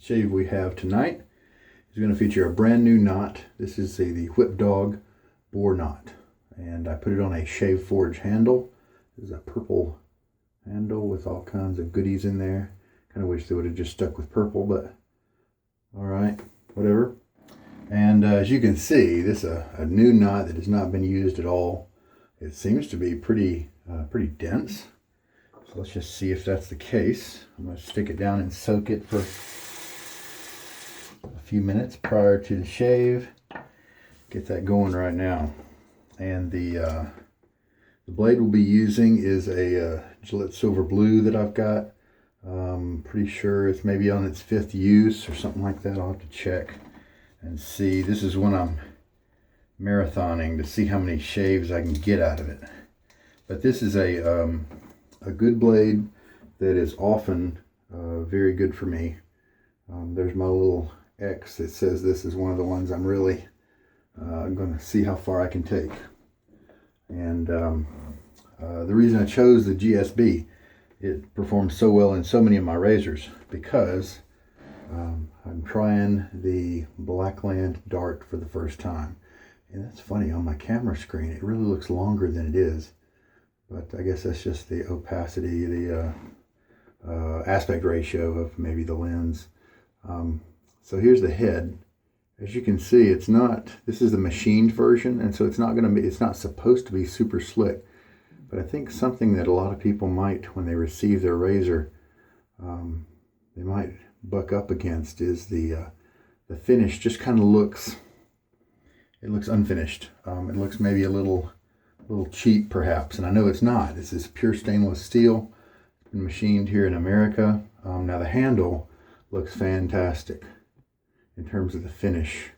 shave we have tonight is going to feature a brand new knot. This is the Whip Dog Boar knot, and I put it on a Shave Forge handle. This is a purple handle with all kinds of goodies in there. Kind of wish they would have just stuck with purple, but all right, whatever. And as you can see, this is a new knot that has not been used at all. It seems to be pretty dense. So let's just see if that's the case. I'm going to stick it down and soak it for a few minutes prior to the shave. Get that going right now. And the blade we'll be using is a Gillette Silver Blue that I've got. Pretty sure it's maybe on its 5th use or something like that. I'll have to check and see. This is when I'm marathoning to see how many shaves I can get out of it. But this is a good blade that is often very good for me. There's my little X that says this is one of the ones I'm really going to see how far I can take. And the reason I chose the GSB, it performs so well in so many of my razors because I'm trying the Blackland Dart for the first time. And that's funny, on my camera screen it really looks longer than it is, but I guess that's just the opacity, the aspect ratio of maybe the lens. So here's the head. As you can see, it's not, this is the machined version, and so it's not supposed to be super slick. But I think something that a lot of people might, when they receive their razor, they might buck up against is the finish just kind of looks, it looks unfinished. It looks maybe a little cheap perhaps, and I know it's not. This is pure stainless steel. It's been machined here in America. Now the handle looks fantastic in terms of the finish.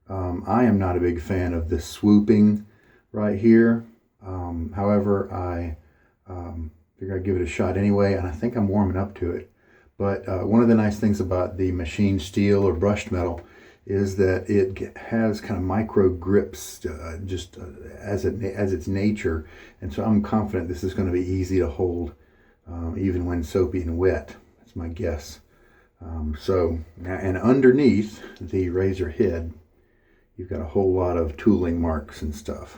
I am not a big fan of the swooping right here. However, I figure I'd give it a shot anyway, and I think I'm warming up to it. But one of the nice things about the machined steel or brushed metal is that it has kind of micro grips as its nature, and so I'm confident this is going to be easy to hold even when soapy and wet. That's my guess. And underneath the razor head, you've got a whole lot of tooling marks and stuff.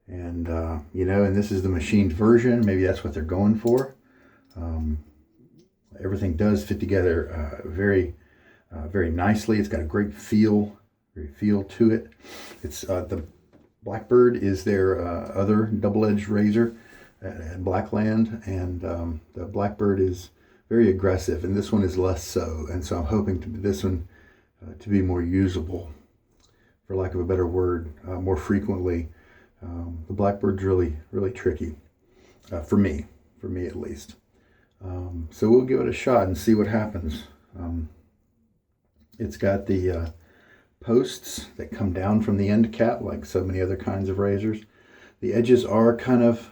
And, and this is the machined version. Maybe that's what they're going for. Everything does fit together very nicely. It's got a great feel to it. It's the Blackbird is their other double-edged razor at Blackland, and the Blackbird is very aggressive, and this one is less so. And so I'm hoping this one to be more usable, for lack of a better word, more frequently. The Blackbird's really tricky for me at least. So we'll give it a shot and see what happens. It's got the posts that come down from the end cap like so many other kinds of razors. The edges are kind of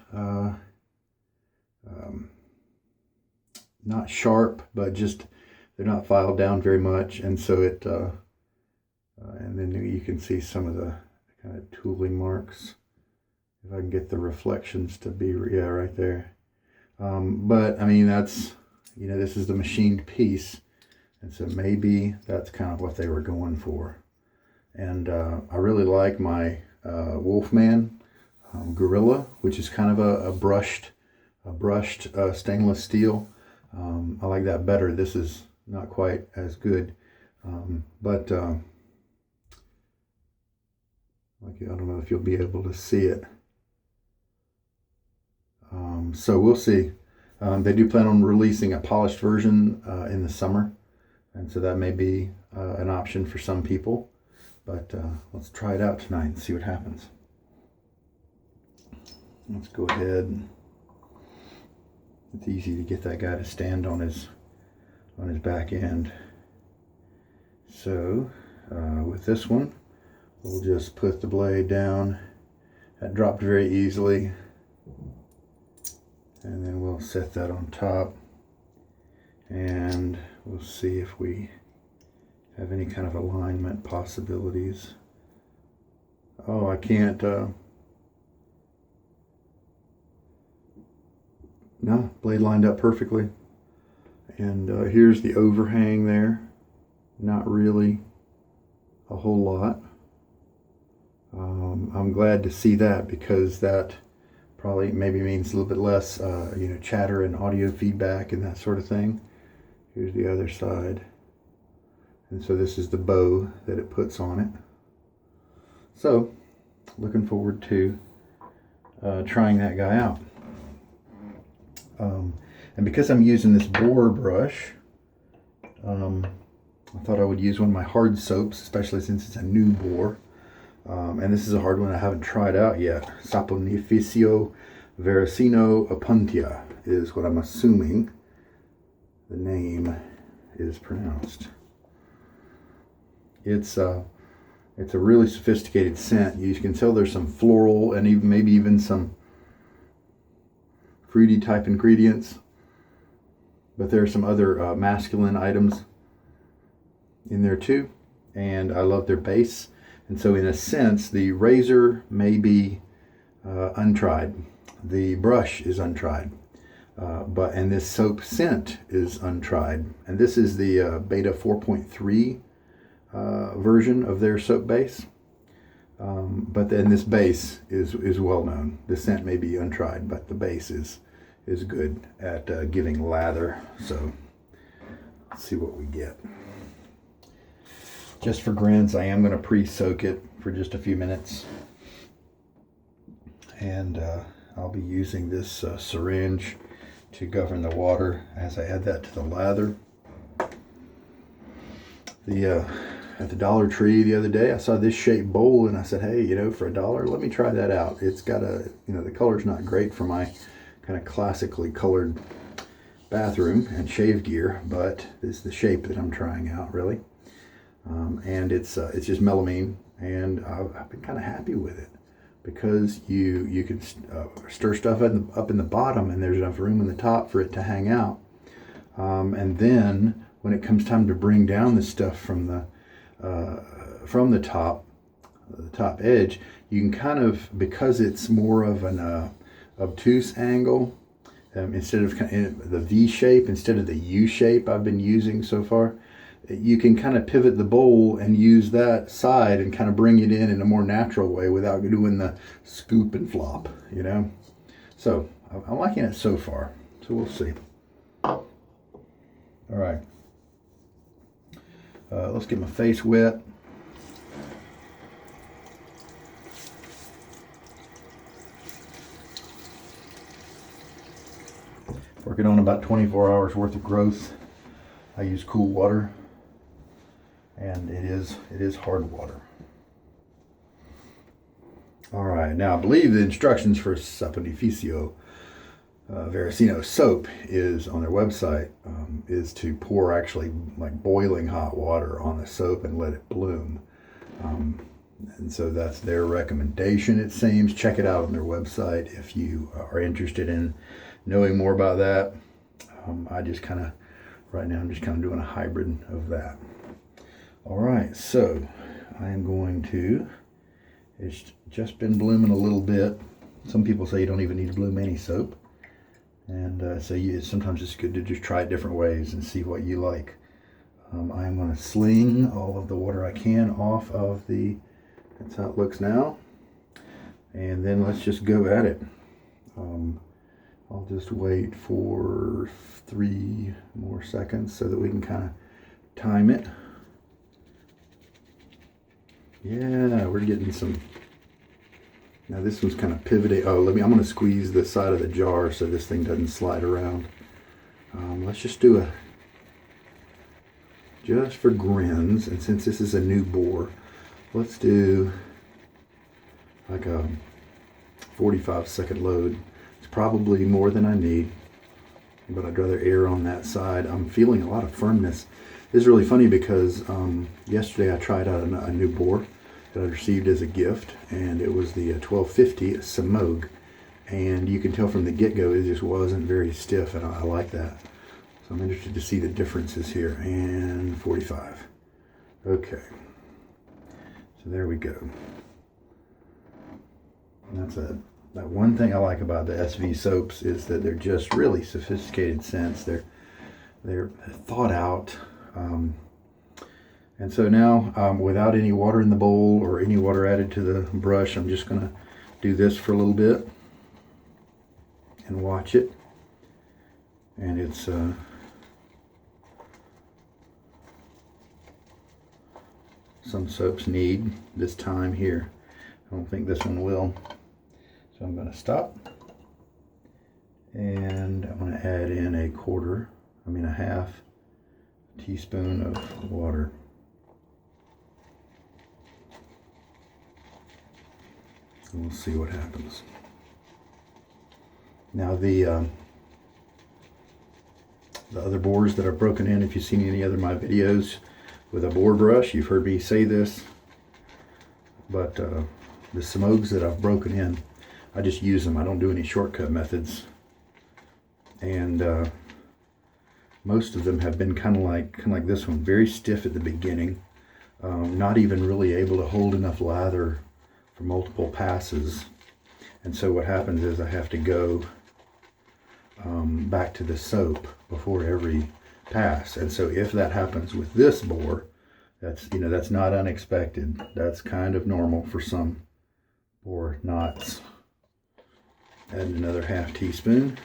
not sharp, but just they're not filed down very much, and so it and then you can see some of the kind of tooling marks. If I can get the reflections to be, yeah, right there. But I mean, that's, this is the machined piece, and so maybe that's kind of what they were going for. And I really like my Wolfman Gorilla, which is kind of a brushed stainless steel. I like that better. This is not quite as good, but I don't know if you'll be able to see it. So we'll see. They do plan on releasing a polished version in the summer, and so that may be an option for some people. But let's try it out tonight and see what happens. Let's go ahead. It's easy to get that guy to stand on his back end. So with this one, we'll just put the blade down. That dropped very easily. And then we'll set that on top, and we'll see if we have any kind of alignment possibilities. Oh, I can't, no, blade lined up perfectly. And here's the overhang there. Not really a whole lot. I'm glad to see that, because that probably maybe means a little bit less chatter and audio feedback and that sort of thing. Here's the other side. And so this is the bow that it puts on it. So, looking forward to trying that guy out. And because I'm using this Boar brush, I thought I would use one of my hard soaps, especially since it's a new Boar. And this is a hard one I haven't tried out yet. Saponificio Varesino Opuntia is what I'm assuming the name is pronounced. It's a really sophisticated scent. You can tell there's some floral and even maybe even some fruity type ingredients. But there are some other masculine items in there too. And I love their base. And so in a sense, the razor may be untried. The brush is untried. And this soap scent is untried. And this is the beta 4.3 version of their soap base. But then this base is well known. The scent may be untried, but the base is good at giving lather. So let's see what we get. Just for grins, I am going to pre-soak it for just a few minutes. And I'll be using this syringe to govern the water as I add that to the lather. At the Dollar Tree the other day, I saw this shaped bowl and I said, hey, for $1, let me try that out. It's got the color's not great for my kind of classically colored bathroom and shave gear, but it's the shape that I'm trying out, really. And it's just melamine, and I've been kind of happy with it, because you can stir stuff up in the bottom, and there's enough room in the top for it to hang out. And then when it comes time to bring down the stuff from the top edge, you can kind of, because it's more of an obtuse angle, instead of the V shape instead of the U shape I've been using so far, you can kind of pivot the bowl and use that side and kind of bring it in a more natural way without doing the scoop and flop, So I'm liking it so far. So we'll see. All right. Let's get my face wet. Working on about 24 hours worth of growth. I use cool water, and it is hard water. All right, now I believe the instructions for Saponificio Varesino soap is on their website, is to pour actually like boiling hot water on the soap and let it bloom. And so that's their recommendation, it seems. Check it out on their website if you are interested in knowing more about that. Right now I'm just kind of doing a hybrid of that. All right, so I am going to, it's just been blooming a little bit. Some people say you don't even need to bloom any soap. And sometimes it's good to just try it different ways and see what you like. I'm going to sling all of the water I can off of that's how it looks now. And then let's just go at it. I'll just wait for 3 more seconds so that we can kind of time it. Yeah, we're getting some. Now this one's kind of pivoting. I'm going to squeeze the side of the jar so this thing doesn't slide around. Let's just do just for grins, and since this is a new Boar, let's do like a 45-second load. It's probably more than I need, but I'd rather err on that side. I'm feeling a lot of firmness. This is really funny because yesterday I tried out a new Boar that I received as a gift, and it was the 1250 Samog, and you can tell from the get-go it just wasn't very stiff, and I like that. So I'm interested to see the differences here. And 45. Okay, so there we go. And that one thing I like about the SV soaps is that they're just really sophisticated scents. They're they're thawed out. And so now, without any water in the bowl or any water added to the brush, I'm just going to do this for a little bit and watch it. And it's some soaps need this time here. I don't think this one will. So I'm going to stop. And I'm going to add in a half teaspoon of water. We'll see what happens. Now the other boars that I've broken in, if you've seen any other of my videos with a boar brush, you've heard me say this, but the smogs that I've broken in, I just use them. I don't do any shortcut methods. And most of them have been kind of like this one, very stiff at the beginning, not even really able to hold enough lather for multiple passes. And so what happens is I have to go back to the soap before every pass. And so if that happens with this boar, that's not unexpected. That's kind of normal for some boar knots. Add another half teaspoon.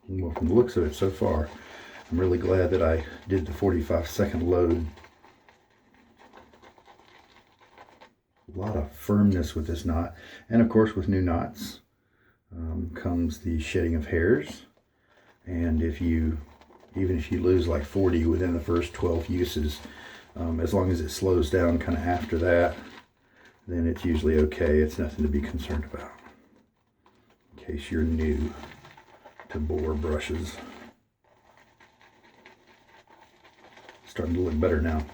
Well, from the looks of it so far, I'm really glad that I did the 45-second load. A lot of firmness with this knot. And of course, with new knots comes the shedding of hairs. And even if you lose like 40 within the first 12 uses, as long as it slows down kind of after that, then it's usually okay. It's nothing to be concerned about. In case you're new to boar brushes. Starting to look better now.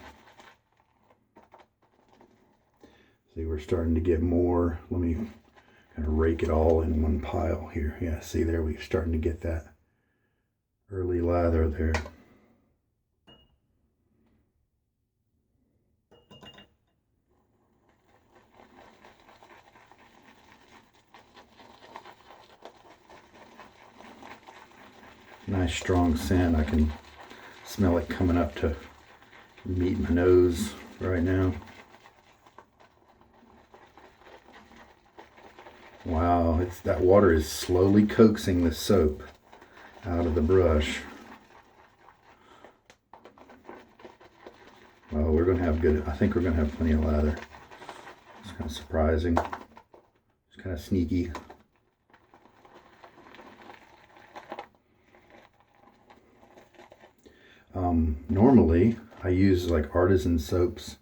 See, we're starting to get more. Let me kind of rake it all in one pile here. Yeah, see there, we're starting to get that early lather there. Nice strong scent. I can smell it coming up to meet my nose right now. Wow, that water is slowly coaxing the soap out of the brush. Well, I think we're going to have plenty of lather. It's kind of surprising. It's kind of sneaky. Normally I use like artisan soaps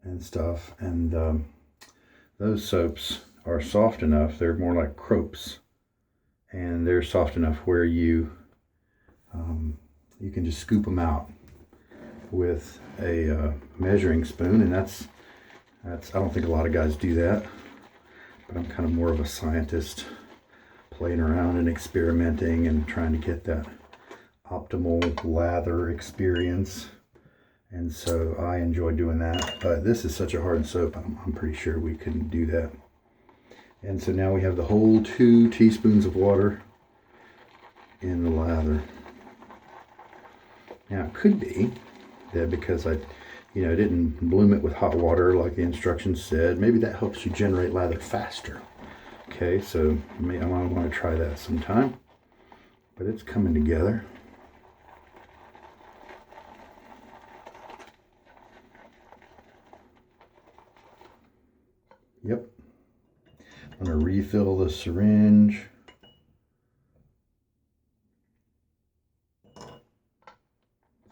and stuff, and those soaps are soft enough. They're more like crops, and they're soft enough where you can just scoop them out with a measuring spoon, and that's I don't think a lot of guys do that, but I'm kind of more of a scientist, playing around and experimenting and trying to get that optimal lather experience, and so I enjoy doing that. But this is such a hard soap, I'm pretty sure we couldn't do that. And so now we have the whole 2 teaspoons of water in the lather. Now it could be that because I didn't bloom it with hot water like the instructions said, maybe that helps you generate lather faster. Okay, so I might want to try that sometime. But it's coming together. Yep. I'm going to refill the syringe. So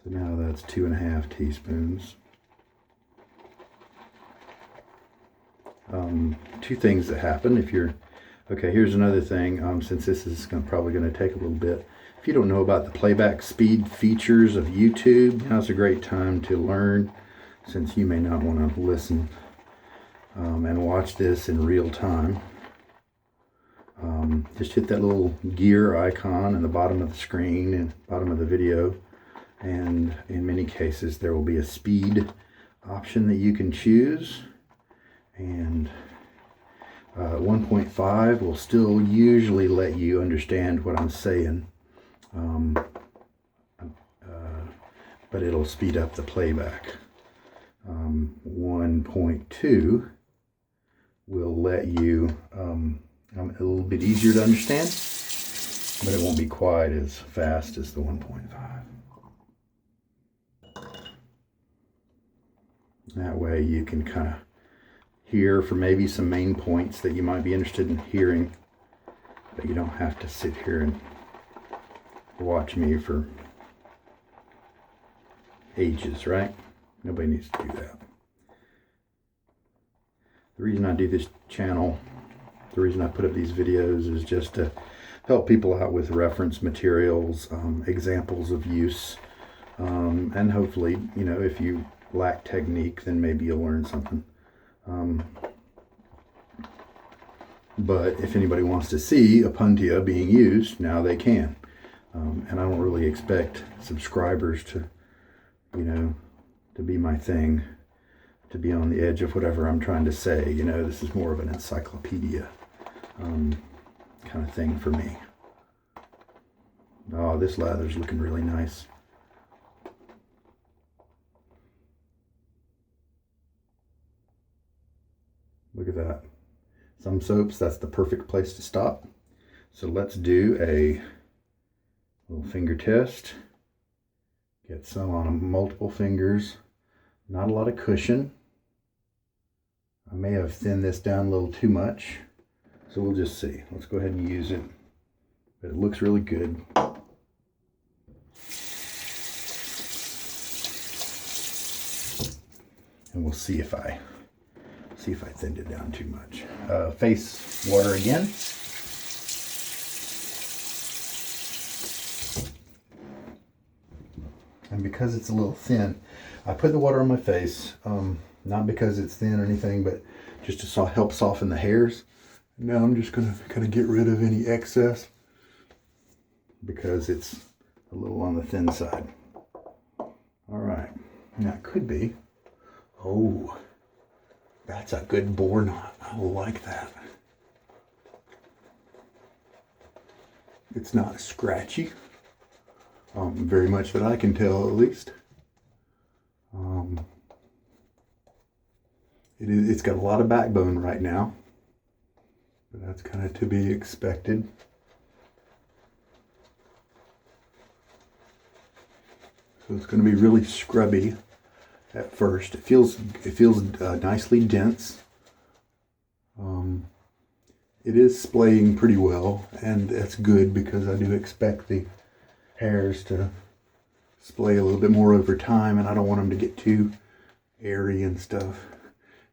now that's 2.5 teaspoons. Two things that happen if you're... Okay, here's another thing, since this is probably going to take a little bit. If you don't know about the playback speed features of YouTube, now's a great time to learn, since you may not want to listen and watch this in real time. Just hit that little gear icon in the bottom of the screen and bottom of the video, and in many cases there will be a speed option that you can choose. And 1.5 will still usually let you understand what I'm saying, but it'll speed up the playback. 1.2 will let you, a little bit easier to understand, but it won't be quite as fast as the 1.5. That way you can kind of hear for maybe some main points that you might be interested in hearing, but you don't have to sit here and watch me for ages, right? Nobody needs to do that. The reason I do this channel, the reason I put up these videos is just to help people out with reference materials, examples of use, and hopefully, you know, if you lack technique, then maybe you'll learn something. But if anybody wants to see Opuntia being used, now they can. And I don't really expect subscribers to, you know, to be my thing, to be on the edge of whatever I'm trying to say. You know, this is more of an encyclopedia kind of thing for me. Oh, this lather's looking really nice. Look at that. Some soaps, that's the perfect place to stop. So let's do a little finger test. Get some on multiple fingers. Not a lot of cushion. I may have thinned this down a little too much. So we'll just see. Let's go ahead and use it. But it looks really good. And we'll see if I thinned it down too much. Face water again. And because it's a little thin, I put the water on my face, not because it's thin or anything, but just to help soften the hairs. Now I'm just going to kind of get rid of any excess because it's a little on the thin side. All right, now it could be, oh, that's a good boar knot. I like that. It's not scratchy, very much that I can tell, at least. It's got a lot of backbone right now, but that's kind of to be expected. So it's going to be really scrubby at first. It feels nicely dense. It is splaying pretty well, and that's good because I do expect the hairs to splay a little bit more over time, and I don't want them to get too airy and stuff.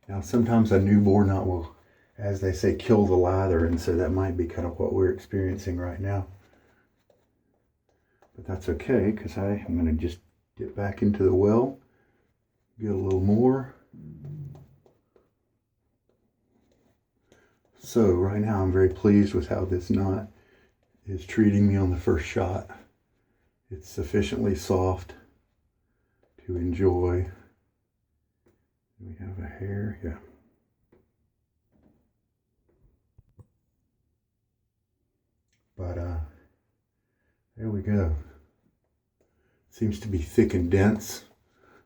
Now sometimes a new boar knot will, as they say, kill the lather, and so that might be kind of what we're experiencing right now. But that's okay, because I am going to just get back into the well, get a little more. So right now I'm very pleased with how this knot is treating me on the first shot. It's sufficiently soft to enjoy. We have a hair, yeah. But there we go. Seems to be thick and dense,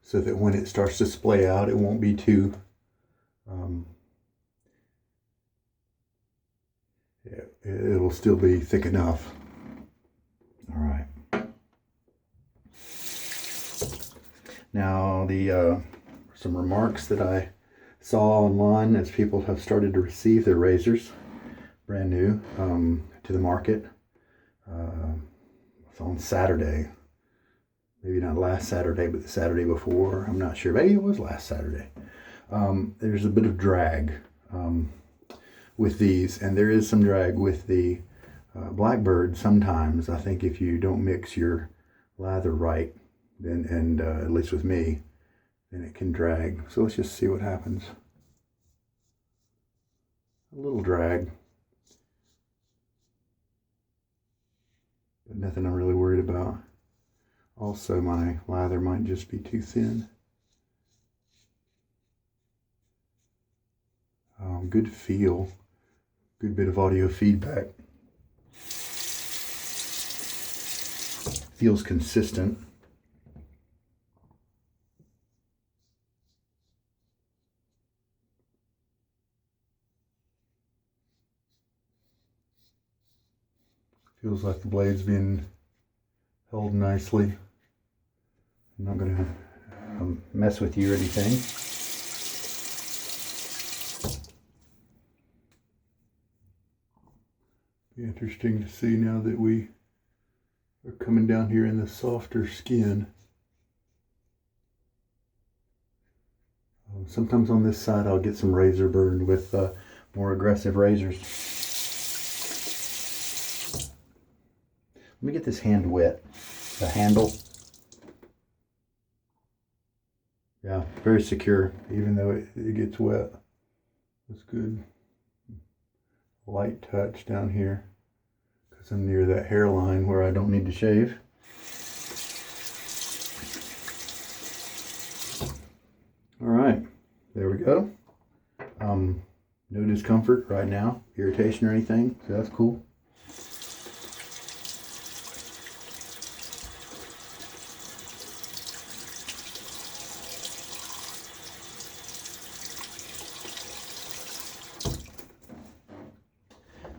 so that when it starts to splay out, it won't be too it'll still be thick enough. All right. Now some remarks that I saw online as people have started to receive their razors, brand new, to the market. It's on Saturday. Maybe not last Saturday, but the Saturday before. I'm not sure. Maybe it was last Saturday. There's a bit of drag with these, and there is some drag with the Blackbird sometimes. I think if you don't mix your lather right, then, and at least with me, then it can drag. So let's just see what happens. A little drag, but nothing I'm really worried about. Also, my lather might just be too thin. Good feel. good bit of audio feedback. Feels consistent. Feels like the blade's being held nicely. I'm not going to mess with you or anything. Be interesting to see now that we are coming down here in the softer skin. Sometimes on this side I'll get some razor burn with more aggressive razors. Let me get this hand wet, the handle. Yeah, very secure, even though it gets wet. That's good. Light touch down here, because I'm near that hairline where I don't need to shave. All right, there we go. No discomfort right now, irritation or anything, so that's cool.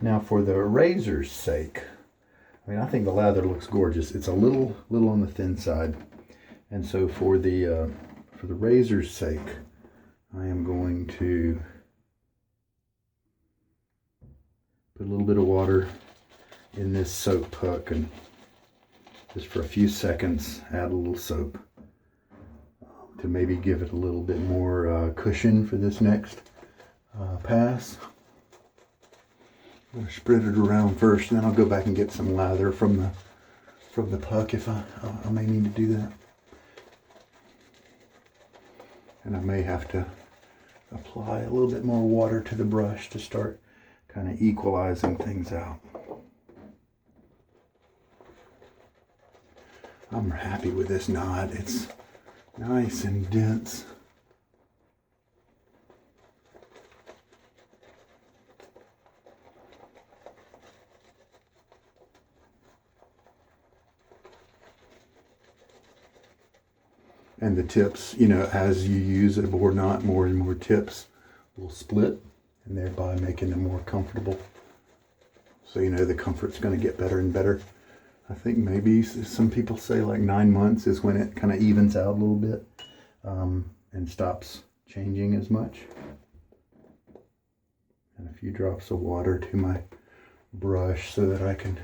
Now for the razor's sake, I mean, I think the lather looks gorgeous. It's a little on the thin side. And so for the razor's sake, I am going to put a little bit of water in this soap puck and just for a few seconds add a little soap to maybe give it a little bit more cushion for this next pass. I'm going to spread it around first, and then I'll go back and get some lather from the puck if I may need to do that. And I may have to apply a little bit more water to the brush to start kind of equalizing things out. I'm happy with this knot. It's nice and dense. And the tips, you know, as you use a boar knot, more and more tips will split, and thereby making them more comfortable. So, you know, the comfort's going to get better and better. I think maybe some people say like 9 months is when it kind of evens out a little bit and stops changing as much. And a few drops of water to my brush so that I can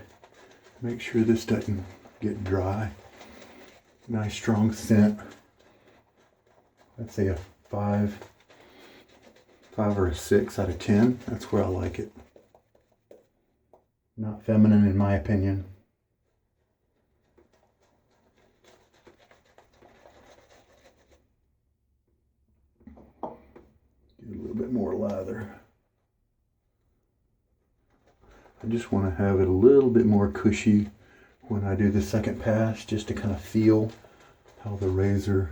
make sure this doesn't get dry. Nice strong scent. I'd say a 5 or a 6 out of 10. That's where I like it. Not feminine in my opinion. Get a little bit more lather. I just want to have it a little bit more cushy when I do the second pass, just to kind of feel how the razor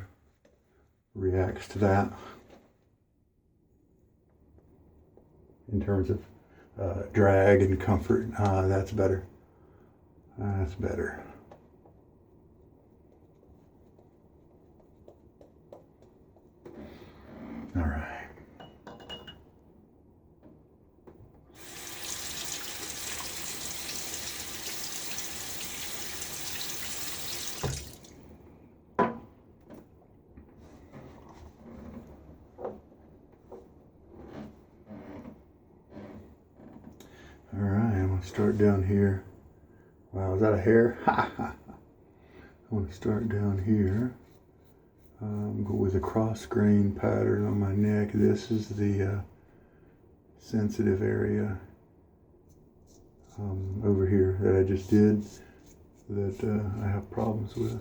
reacts to that in terms of drag and comfort. That's better. That's better. All right. Start down here. Wow, is that a hair? I want to start down here. Go with a cross grain pattern on my neck. This is the sensitive area over here that I just did that I have problems with.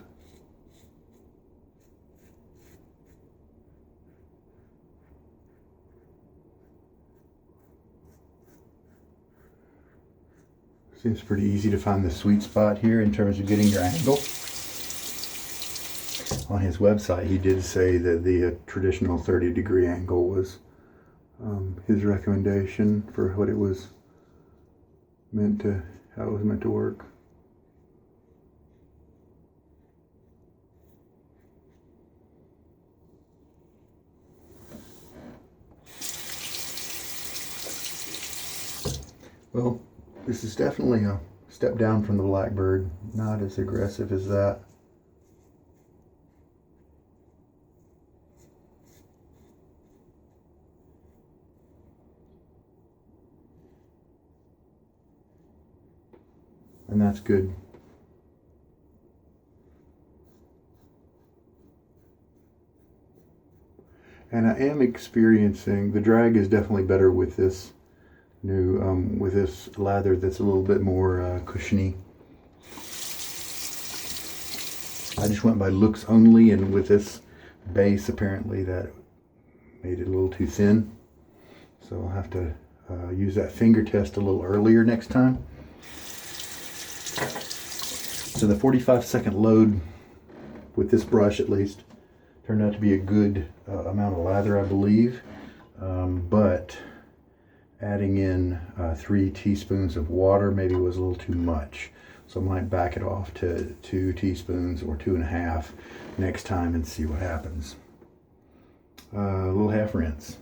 Seems pretty easy to find the sweet spot here in terms of getting your angle. On his website, he did say that the traditional 30-degree angle was his recommendation for what it was how it was meant to work. Well, this is definitely a step down from the Blackbird, not as aggressive as that. And that's good. And I am experiencing, the drag is definitely better with this new, with this lather that's a little bit more cushiony. I just went by looks only, and with this base apparently that made it a little too thin. So I'll have to use that finger test a little earlier next time. So the 45-second load with this brush at least turned out to be a good amount of lather, I believe. But adding in 3 teaspoons of water maybe was a little too much. So I might back it off to 2 teaspoons or 2.5 next time and see what happens. A little half rinse.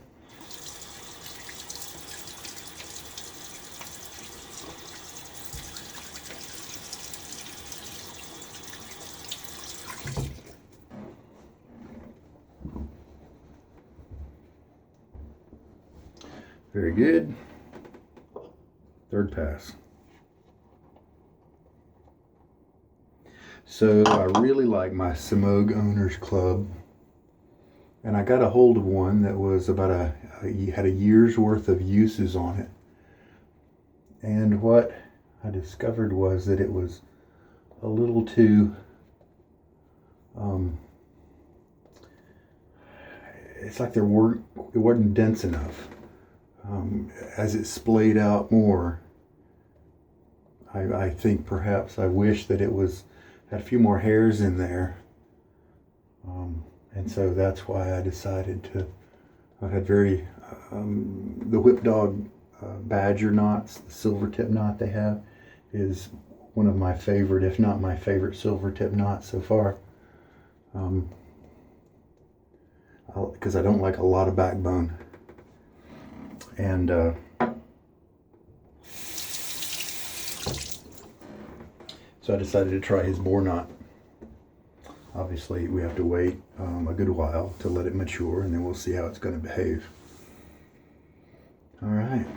Very good. Third pass. So I really like my Samog Owners Club, and I got a hold of one that was about had a year's worth of uses on it. And what I discovered was that it was a little too it's like it wasn't dense enough. As it splayed out more, I think perhaps I wish that it had a few more hairs in there, and so that's why I decided to. I had the Whip Dog Badger knots, the silver tip knot they have, is one of my favorite, if not my favorite, silver tip knot so far. Because I don't like a lot of backbone. And so I decided to try his boar knot. Obviously, we have to wait a good while to let it mature, and then we'll see how it's going to behave. All right.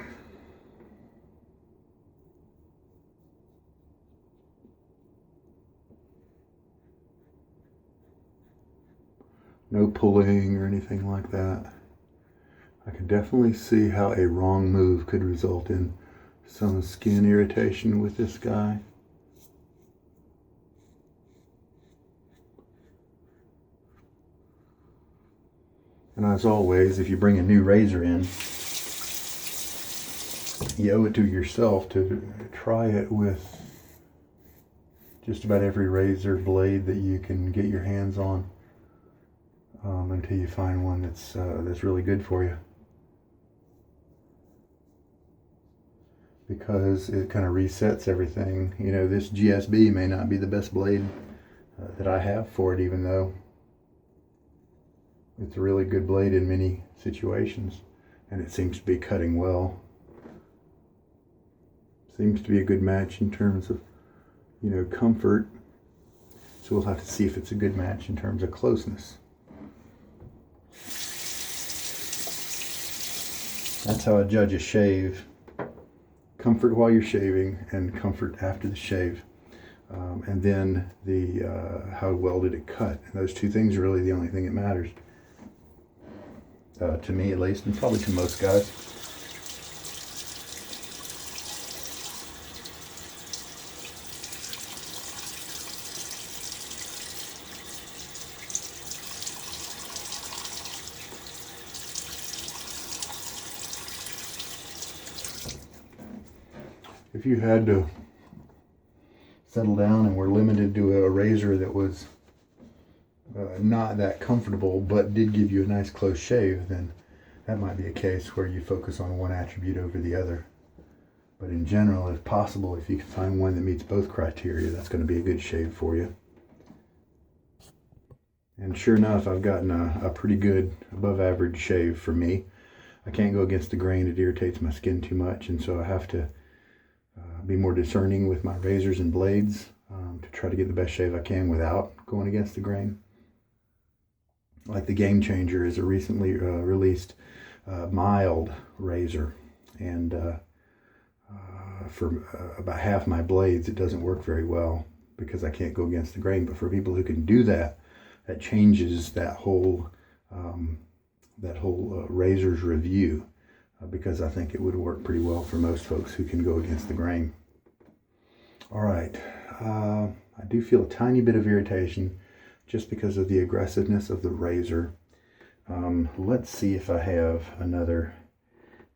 No pulling or anything like that. I could definitely see how a wrong move could result in some skin irritation with this guy. And as always, if you bring a new razor in, you owe it to yourself to try it with just about every razor blade that you can get your hands on, until you find one that's really good for you. Because it kind of resets everything. You know, this GSB may not be the best blade that I have for it, even though it's a really good blade in many situations, and it seems to be cutting well. Seems to be a good match in terms of, you know, comfort. So we'll have to see if it's a good match in terms of closeness. That's how I judge a shave. Comfort while you're shaving and comfort after the shave. And then how well did it cut. And those two things are really the only thing that matters. To me at least, and probably to most guys. If you had to settle down and were limited to a razor that was not that comfortable but did give you a nice close shave, then that might be a case where you focus on one attribute over the other. But in general, if possible, if you can find one that meets both criteria, that's going to be a good shave for you. And sure enough, I've gotten a pretty good above average shave for me. I can't go against the grain. It irritates my skin too much, and so I have to be more discerning with my razors and blades to try to get the best shave I can without going against the grain. Like the Game Changer is a recently released mild razor, and for about half my blades it doesn't work very well because I can't go against the grain. But for people who can do that, that changes that whole razor's review, because I think it would work pretty well for most folks who can go against the grain. All right, I do feel a tiny bit of irritation just because of the aggressiveness of the razor. Let's see if I have another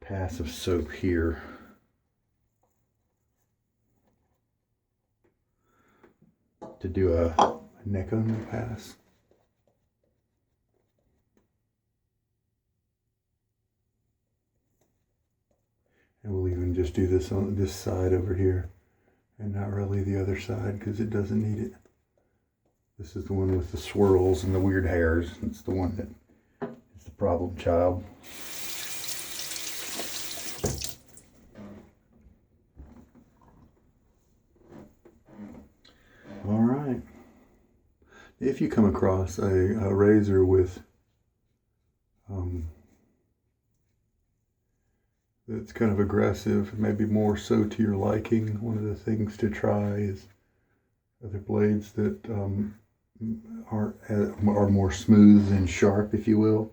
pass of soap here. To do a neck only pass. And we'll even just do this on this side over here and not really the other side because it doesn't need it. This is the one with the swirls and the weird hairs. It's the one that is the problem child. All right. If you come across a razor with that's kind of aggressive, maybe more so to your liking, one of the things to try is other blades that are more smooth and sharp, if you will,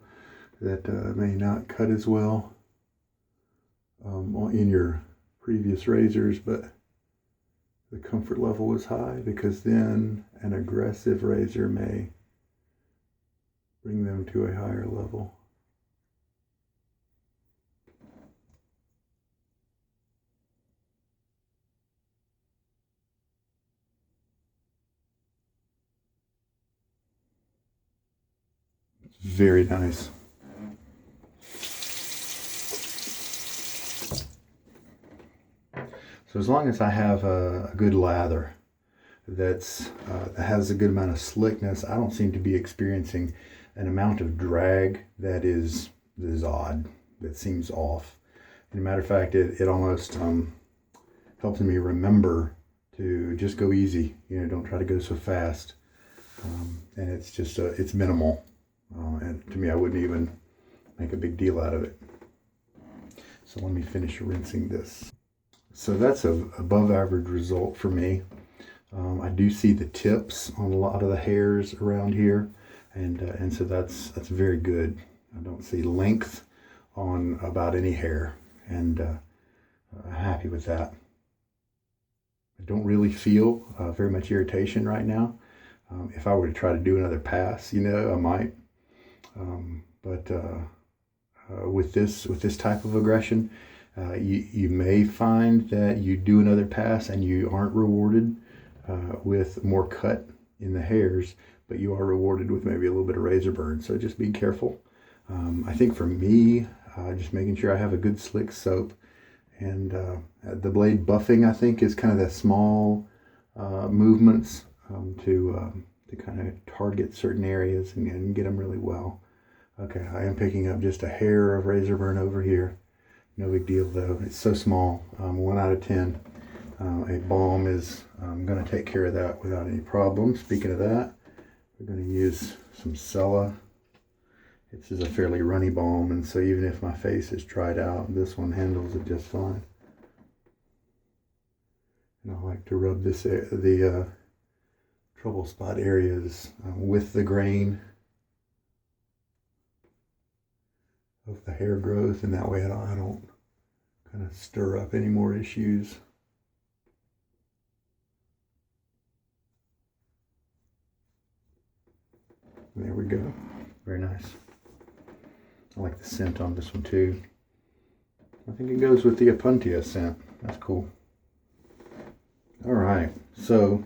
that may not cut as well in your previous razors, but the comfort level is high, because then an aggressive razor may bring them to a higher level. Very nice. So as long as I have a good lather that has a good amount of slickness, I don't seem to be experiencing an amount of drag that is odd, that seems off. As a matter of fact, it almost helps me remember to just go easy. You know, don't try to go so fast. And it's just it's minimal. And to me, I wouldn't even make a big deal out of it. So let me finish rinsing this. So that's an above average result for me. I do see the tips on a lot of the hairs around here, and so that's very good. I don't see length on about any hair, and I'm happy with that. I don't really feel very much irritation right now. If I were to try to do another pass, you know, I might. But with this type of aggression, you may find that you do another pass and you aren't rewarded with more cut in the hairs, but you are rewarded with maybe a little bit of razor burn. So just be careful. I think for me, just making sure I have a good slick soap, and the blade buffing, I think, is kind of that small movements to kind of target certain areas and get them really well. Okay, I am picking up just a hair of razor burn over here. No big deal though. It's so small. 1 out of 10. A balm is going to take care of that without any problem. Speaking of that, we're going to use some Cella. This is a fairly runny balm, and so even if my face is dried out, this one handles it just fine. And I like to rub the trouble spot areas with the grain of the hair growth, and that way I don't kind of stir up any more issues. There we go. Very nice. I like the scent on this one too. I think it goes with the Opuntia scent. That's cool. All right, so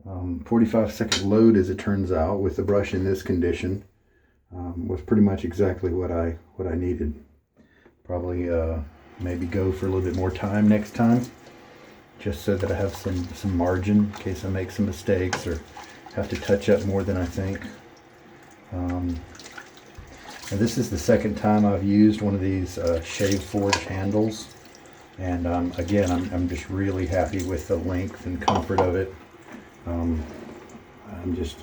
45-second load, as it turns out, with the brush in this condition, was pretty much exactly what I needed. Probably maybe go for a little bit more time next time, just so that I have some margin in case I make some mistakes or have to touch up more than I think. And this is the second time I've used one of these Shave Forge handles, and again, I'm just really happy with the length and comfort of it. I'm just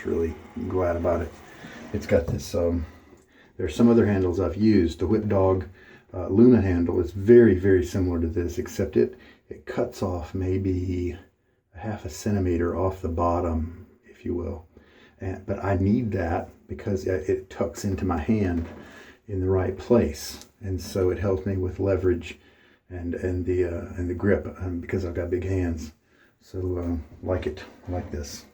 really glad about it. It's got this. There's some other handles I've used. The Whip Dog Luna handle is very similar to this, except it cuts off maybe a half a centimeter off the bottom, if you will. But I need that because it tucks into my hand in the right place, and so it helps me with leverage and the grip because I've got big hands. So like this.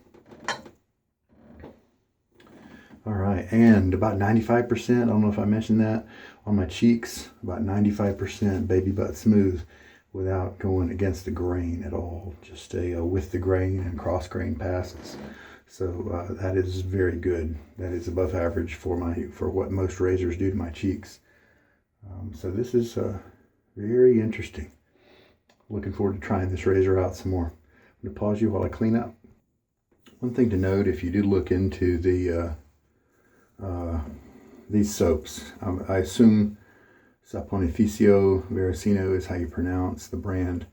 All right, and about 95%, I don't know if I mentioned that, on my cheeks, about 95% baby butt smooth without going against the grain at all. Just a with the grain and cross grain passes. So that is very good. That is above average for what most razors do to my cheeks. So this is very interesting. Looking forward to trying this razor out some more. I'm going to pause you while I clean up. One thing to note, if you do look into these soaps, I assume Saponificio, Varesino is how you pronounce the brand.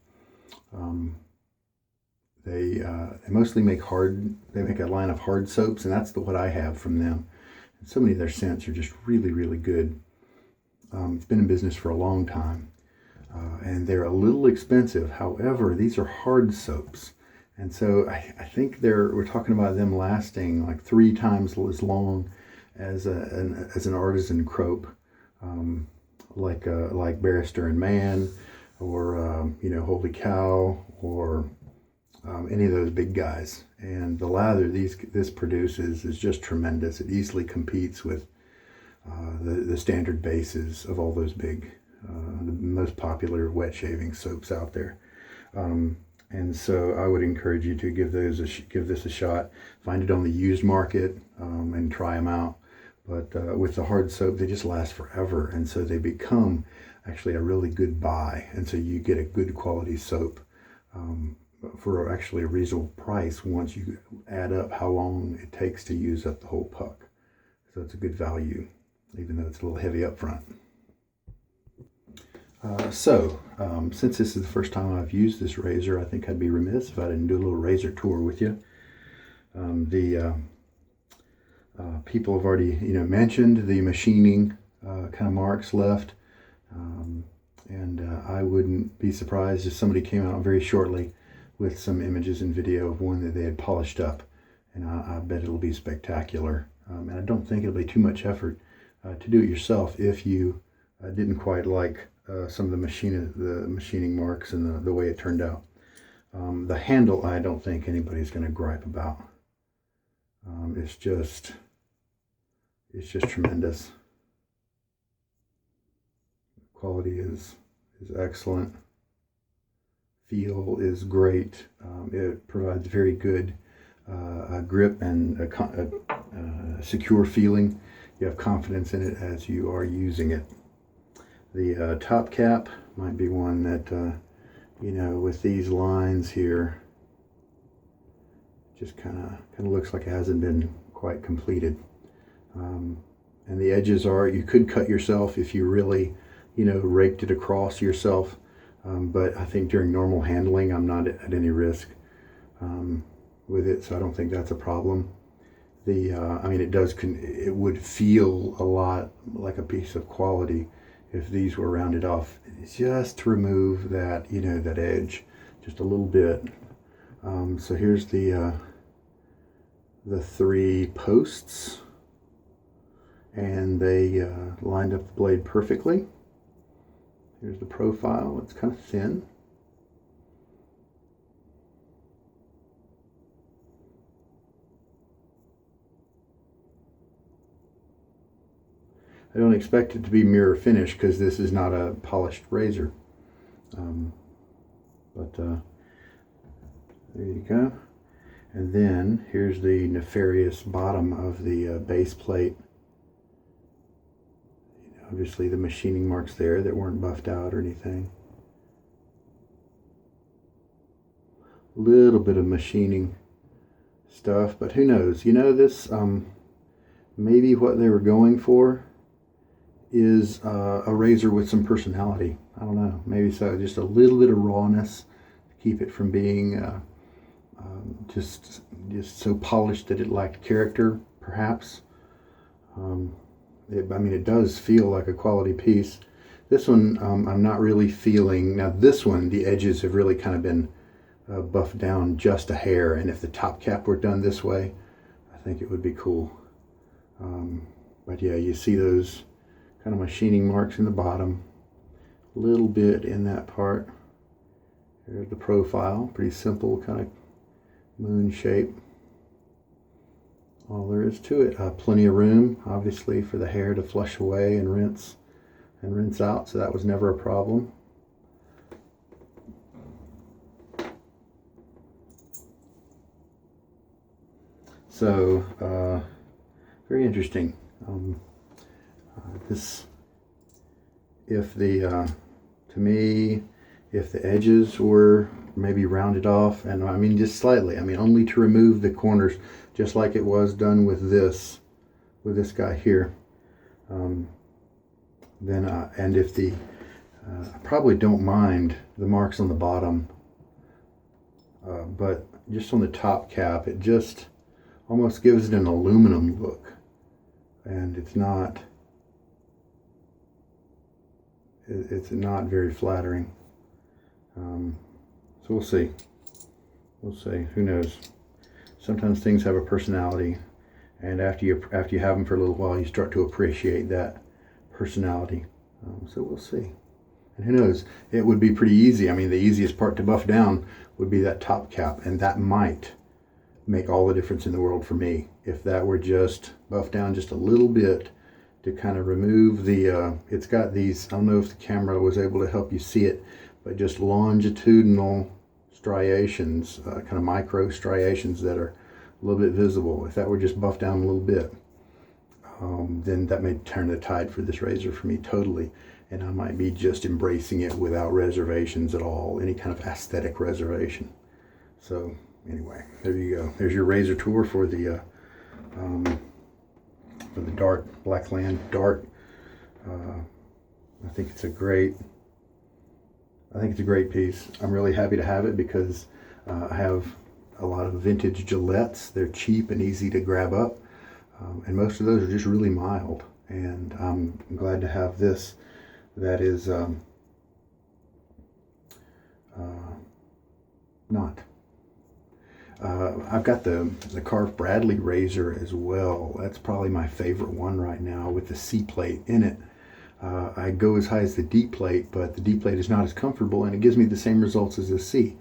They mostly make they make a line of hard soaps, and that's what I have from them. And so many of their scents are just really good. It's been in business for a long time, and they're a little expensive. However, these are hard soaps, and so I think we're talking about them lasting like 3 times as long as an artisan crope, like Barrister and Man, or Holy Cow, or any of those big guys. And the lather this produces is just tremendous. It easily competes with the standard bases of all those big, the most popular wet shaving soaps out there. And so I would encourage you to give this a shot. Find it on the used market and try them out. But with the hard soap, they just last forever, and so they become actually a really good buy. And so you get a good quality soap for actually a reasonable price once you add up how long it takes to use up the whole puck. So it's a good value, even though it's a little heavy up front. Since this is the first time I've used this razor, I think I'd be remiss if I didn't do a little razor tour with you. People have already, mentioned the machining kind of marks left, and I wouldn't be surprised if somebody came out very shortly with some images and video of one that they had polished up, and I bet it'll be spectacular. And I don't think it'll be too much effort to do it yourself if you didn't quite like some of the machining marks and the way it turned out. The handle, I don't think anybody's going to gripe about. It's just tremendous. Quality is excellent. Feel is great. It provides very good grip and a secure feeling. You have confidence in it as you are using it. The top cap might be one that, with these lines here, just kind of looks like it hasn't been quite completed. And the edges you could cut yourself if you really, raked it across yourself. But I think during normal handling, I'm not at any risk with it, so I don't think that's a problem. It would feel a lot like a piece of quality if these were rounded off, just to remove that, that edge just a little bit. So here's the 3 posts, and they lined up the blade perfectly. Here's the profile. It's kind of thin. I don't expect it to be mirror finish because this is not a polished razor. But there you go. And then here's the nefarious bottom of the base plate. obviously the machining marks there that weren't buffed out or anything. A little bit of machining stuff, but who knows? You know, this maybe what they were going for is a razor with some personality. I don't know, maybe so, just a little bit of rawness to keep it from being just so polished that it lacked character, perhaps. I mean, it does feel like a quality piece. This one, I'm not really feeling. Now this one, the edges have really kind of been buffed down just a hair, and if the top cap were done this way, I think it would be cool. But yeah, you see those kind of machining marks in the bottom, a little bit in that part. There's the profile, pretty simple, kind of moon shape. All there is to it. Plenty of room, obviously, for the hair to flush away and rinse out, so that was never a problem. So, very interesting. This, if the, to me, if the edges were maybe rounded off, and I mean just slightly, I mean only to remove the corners, just like it was done with this guy here, then, and if the, I probably don't mind the marks on the bottom, but just on the top cap, it just almost gives it an aluminum look, and it's not very flattering. So we'll see. Who knows? Sometimes things have a personality, and after you have them for a little while, you start to appreciate that personality. So we'll see. And who knows? It would be pretty easy. I mean, the easiest part to buff down would be that top cap, and that might make all the difference in the world for me. If that were just buffed down just a little bit to kind of remove the, it's got these, I don't know if the camera was able to help you see it, but just longitudinal striations, kind of micro striations that are a little bit visible. If that were just buffed down a little bit, then that may turn the tide for this razor for me totally, and I might be just embracing it without reservations at all, any kind of aesthetic reservation. So anyway, there you go. There's your razor tour for the Dart, Blackland Dart. I think it's a great piece. I'm really happy to have it because I have a lot of vintage Gillettes. They're cheap and easy to grab up, and most of those are just really mild, and I'm glad to have this that is not. I've got the Carve Bradley razor as well. That's probably my favorite one right now with the C plate in it. I go as high as the D plate, but the D plate is not as comfortable, and it gives me the same results as the C.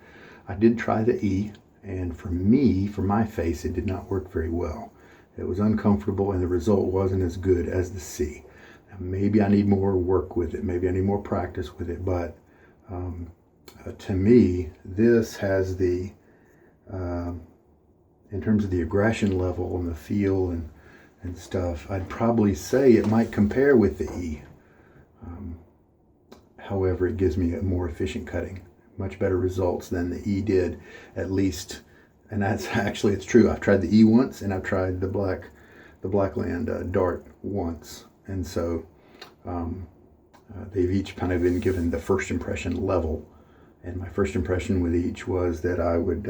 I did try the E, and for me, for my face, it did not work very well. It was uncomfortable, and the result wasn't as good as the C. Now, maybe I need more work with it. Maybe I need more practice with it, but to me, this has the, in terms of the aggression level and the feel and stuff, I'd probably say it might compare with the E. However, it gives me a more efficient cutting, much better results than the E did, at least. And that's actually, it's true. I've tried the E once, and I've tried the Blackland Dart once, and so they've each kind of been given the first impression level. And my first impression with each was that I would,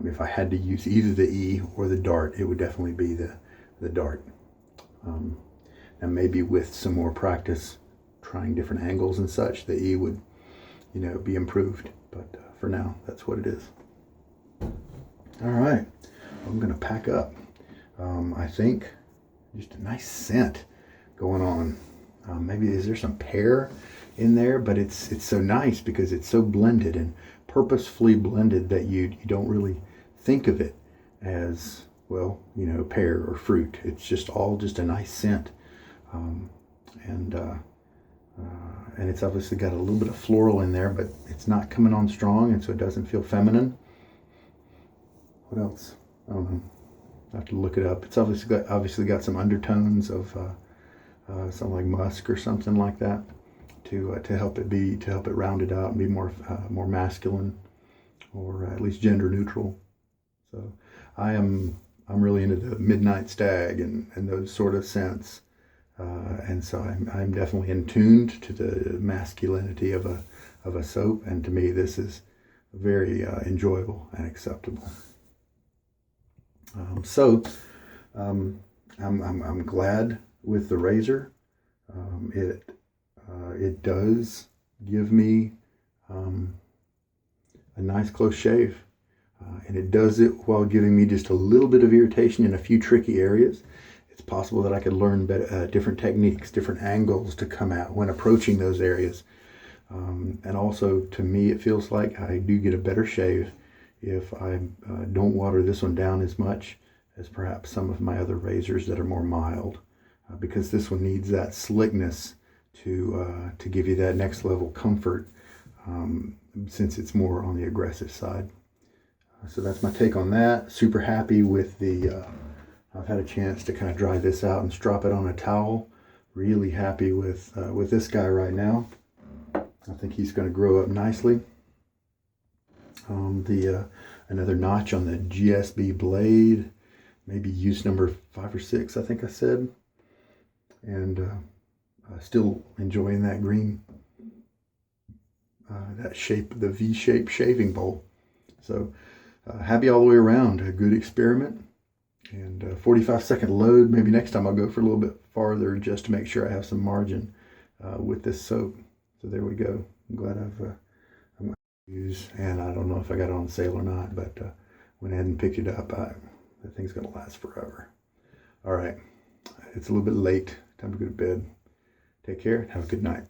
if I had to use either the E or the Dart, it would definitely be the Dart. And maybe with some more practice, trying different angles and such, the E would, be improved. But for now, that's what it is. All right, I'm gonna pack up. I think just a nice scent going on. Maybe is there some pear in there, but it's so nice because it's so blended and purposefully blended that you don't really think of it as, well, pear or fruit. It's just all just a nice scent, and it's obviously got a little bit of floral in there, but it's not coming on strong, and so it doesn't feel feminine. What else? I don't know. I have to look it up. It's obviously got some undertones of something like musk or something like that, to help it round it out and be more masculine, or at least gender neutral. So I'm really into the midnight stag and those sort of scents, and so I'm definitely in tuned to the masculinity of a soap, and to me this is very enjoyable and acceptable. I'm glad with the razor. It does give me a nice close shave, and it does it while giving me just a little bit of irritation in a few tricky areas. It's possible that I could learn different techniques, different angles to come at when approaching those areas. And also, to me, it feels like I do get a better shave if I don't water this one down as much as perhaps some of my other razors that are more mild, because this one needs that slickness to give you that next level comfort, since it's more on the aggressive side. So that's my take on that. Super happy with the, I've had a chance to kind of dry this out and strop it on a towel. Really happy with this guy right now. I think he's going to grow up nicely. Another notch on the GSB blade, maybe use number 5 or 6, I think I said. And still enjoying that green, that shape, the V-shaped shaving bowl. So happy all the way around. A good experiment. And 45-second load. Maybe next time I'll go for a little bit farther just to make sure I have some margin with this soap. So there we go. I'm glad I'm going to use, and I don't know if I got it on sale or not, but went ahead and picked it up. The thing's going to last forever. All right. It's a little bit late. Time to go to bed. Take care. Have a good night.